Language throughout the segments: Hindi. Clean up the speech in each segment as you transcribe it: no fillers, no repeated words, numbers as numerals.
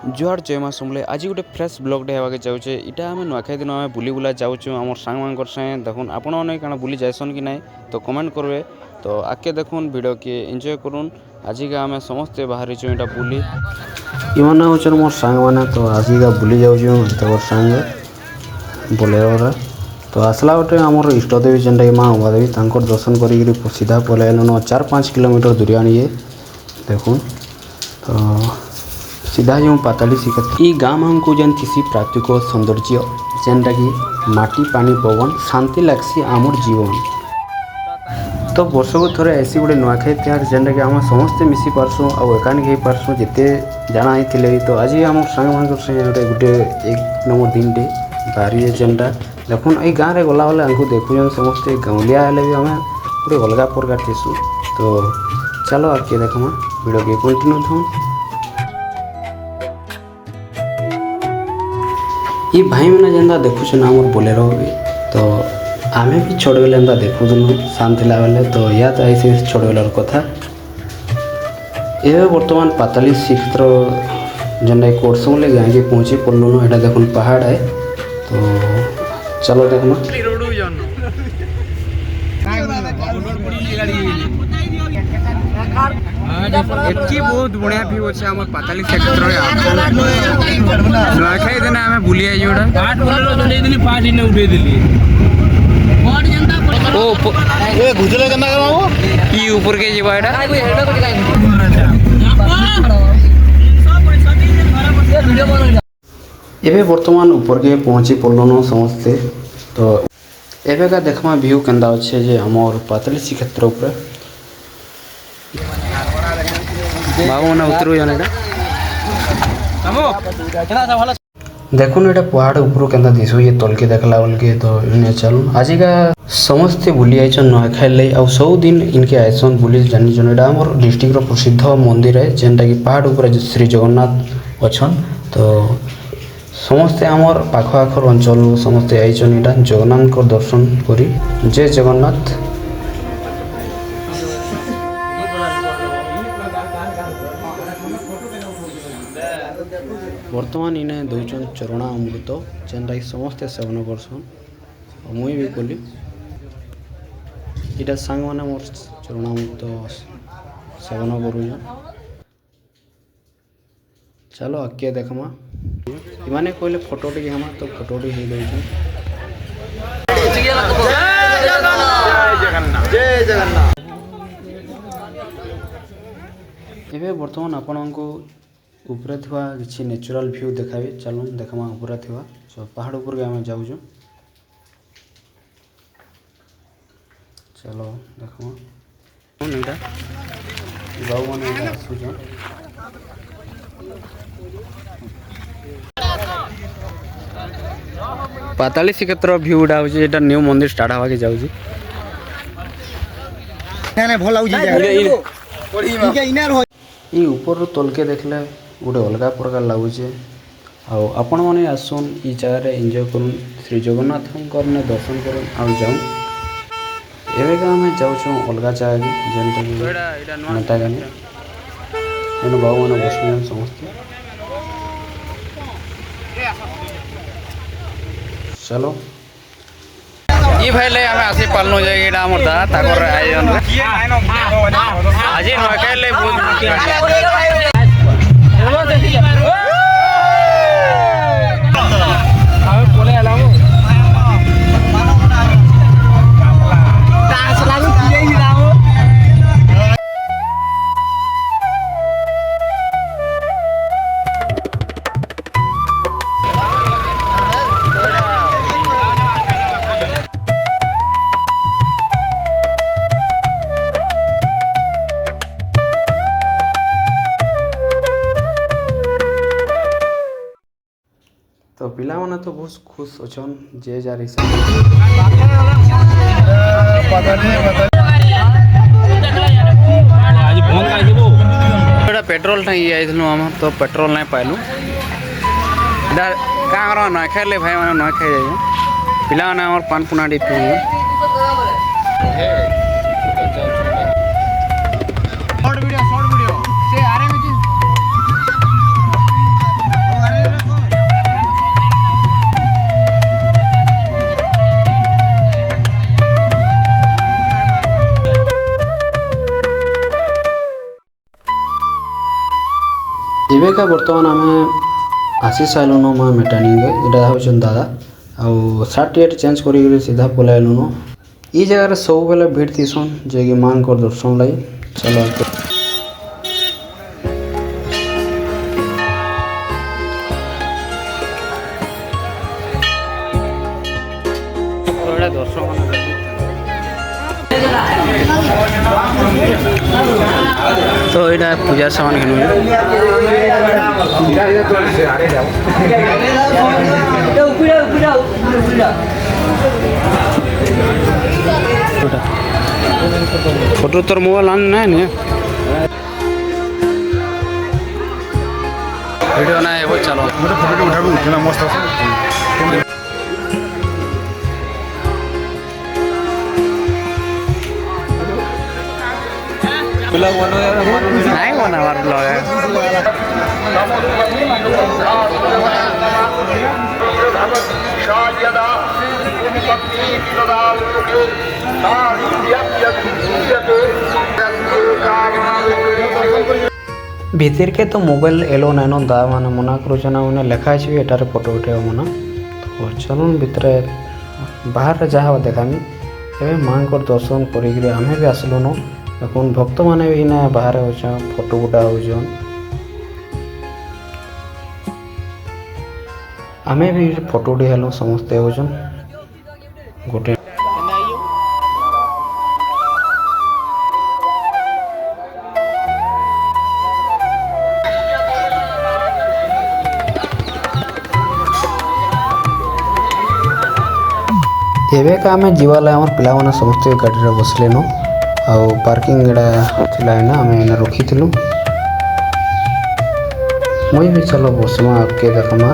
जुआर जय माँ समले आज गोटे फ्रेश ब्लॉगटे होगा चाहे इटा आम नुआखाई दिन आम बुली बुला जाऊँ आम सांग मान सागे देखुन आपण मैंने क्या बुली जासन कि ना तो कमेंट करेंगे तो आगे देखुन वीडियो के एंजॉय करुन आज का आम समस्ते बाहरी इटा बुली इमान हूँ मोर सांग मैंने तो आज का बुली जाऊँ सांगे बोलेरा तो आसला गोटे आमर इष्टदेवी जेनटा कि माँ उमादेवी तांकर दर्शन कर सीधा पलैन 4-5 किलोमीटर दूरिया ये देखुन तो सीधा जो पाताली श्रीक्षेत्र ई गाँ मान को जेन थी प्राकृतिक सौंदर्य जेनटा कि माटी पानी पवन शांति लगसी आमर जीवन तो वर्ष को थोड़े ऐसी गोटे नुआखाई त्यार जेनटा कि आम समस्ते मिसी पार्सुँ आउ एकानिक हो पार्सुँ जिते जाना ही तो आज आम सांग मान गोटे 1 नंबर दिन टे बाहरी जेनटा देखुन ये गाँव में गला बेले आमको देखुन समस्ते गाँवलिया हेल्ले भी आम गोटे अलग प्रकार थीसु तो चलो आगे देखमा वीडियो के कंटिन्यू थूँ ये भाई मैंने जेनता देखुन आमर बोलेरो भी तो आम भी छोड़ बेले एंता देखुन शांत बेले तो या तो ऐसे छोड़ बेलर कथा ये बर्तमान पाताली श्रीक्षेत्र जेनटा कोर्समले गाँव के पहुँची पड़लुन यहाँ देखुन पहाड़ है तो चलो देखना एटकी बहुत बढ़िया व्यू अच्छे आम पाताली क्षेत्र नुआखाई दिन आम बुली आई ऊपर के जीवा एबे वर्तमान ऊपर के पहुँची पड़लुन समस्ते तो एबे का देखमा व्यू केंदा अच्छे जे हमर पाताली श्रीक्षेत्र ऊपर बाबू ना उतरू जाने देखुन ये पहाड़ ऊपर केंदा दिशु ये तल के देखला बोल के तो इन्हें चल आज का समस्ते बुली आइछन नुआखाई ले आ सब दिन इनके आइसन बुली जानी जन एटा हमर डिस्ट्रिक्ट रो प्रसिद्ध मंदिर है जेनटा कि पहाड़ ऊपर श्री जगन्नाथ अछन तो समस्ते आमर पाख आखर अंचल समस्ते आइछन एटा जगन्नाथ को दर्शन करी जय जगन्नाथ वर्तमान इन्हें दौन चरणा अमृत जेनटा कि समस्ते सेवन करसन मुई भी कली इटा सांग मैंने मोर चरणा अमृत सेवन करूँ चलो आगे देखमा इमाने कहले फोटोटी हम तो फोटोटी हो एबे वर्तमान आपण को ऊपर थिवा किसी नेचुरल व्यू देखाबी चलो देखमा ऊपर थिवा सो पहाड़ ऊपर आम जाऊँ चलो देखमा बाबू मैंने आसुन पाताली श्रीक्षेत्र व्यूटा हूँ न्यू मंदिर स्टार्ट हवा के जाऊँ ये ऊपर तल के देखले गोटे अलग प्रकार लगुचे आपण मैंने आसन ये जगह एंजॉय करूँ श्री जगन्नाथ ने दर्शन कर जाऊँ एवं आम जाऊँ अलग जगह जेनटा नेता गानी एन बाबू मैंने बस समस्ते चलो ये भाई ले हमें आसी पालनो जाए एटा हमर दा ताकर आयोजन आज नुआखाई ले बहुत तो पिला माने तो बहुत खुश अछन जे जा रही पेट्रोल नहीं आइलु हम तो पेट्रोल नहीं पाइलु क्या कर नुआखाई ले भाई मैंने नुआखाई जाइए पिला माने पान पुनाटी पी एवेका बर्तमान आम आसी सारूँ माँ मेटानिंग यहाँ हूँ दादा आउ सार्ट टी चेंज कर सीधा पलैलुन ई जगह सब बेले भिड़ थीसन जे कि माँ को दर्शन लगी चलो तो यहाँ पूजा सामान किनु फोटो तोर मोबाइल आन ना वीडियो ना वो चलो फोटो उठा मस्त नहीं बना हमारा ब्लॉग है भीतर के तो मोबाइल एलो नैन दा माने मना करूँ उन्हें लिखा है एटार फोटो उठे मना तो चलो भीतर बाहर जहाँ देखामी ए माँ को दर्शन कर आमे भी आसलुन देखुन भक्त मैंने भी ना बाहर हो फोटो गुटा हो आमे भी फोटो उठी हेलु समस्ते हो गोटे एवेका आम जीवाला आम पिला मैंने समस्ते गाड़ी बसलेनु आउ पार्किंग थिला ना आम रखी मुई भी चलो बसमा आपके देखमा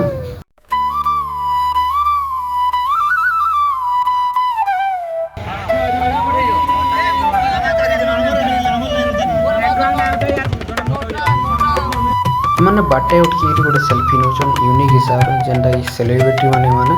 मैंने बाटे उठकी गोटे सेल्फी नौन यूनिक हिसाब से जेनटा सेलिब्रिटी माने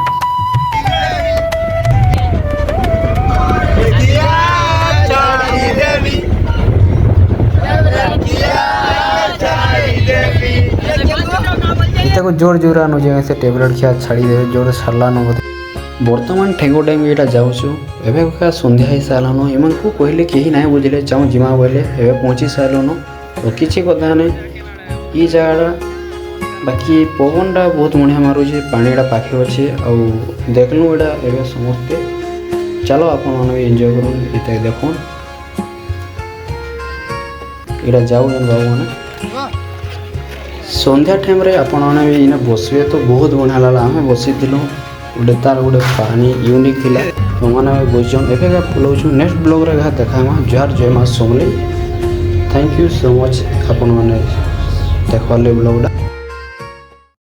ताको जोर जोर आनु जगह से टेबलेट खिया छाड़ी दे जोर छाड़ला न बर्तमान ठेंगो टाइम यहाँ जाऊँ एवं क्या सन्ध्या ही सारान एम को कहले कहीं ना बुझे चाहूँ जिमा बोले एवं पहुँची सारान तो किसी कथा नहीं ये जगह बाकी पवनटा बहुत बढ़िया मारूचे पानीटा पाखे अच्छे आउ देखलु एटा एवं समस्ते चलो आपण भी एंजॉय करूँ ये देखुन यहाँ जाऊ बाबू मैंने संध्या टाइम रे आपण मैंने भी इन्हें बसवे तो बहुत बढ़िया लगा आम बसी गोटे तार गोटे पानी यूनिक थिला तो मैंने बसन एवं बुलाऊँ नेक्स्ट ब्लॉग रे देखा जुहार जय माँ समलेई थैंक यू सो मच आपण मैंने देखवाले ब्लॉगटा।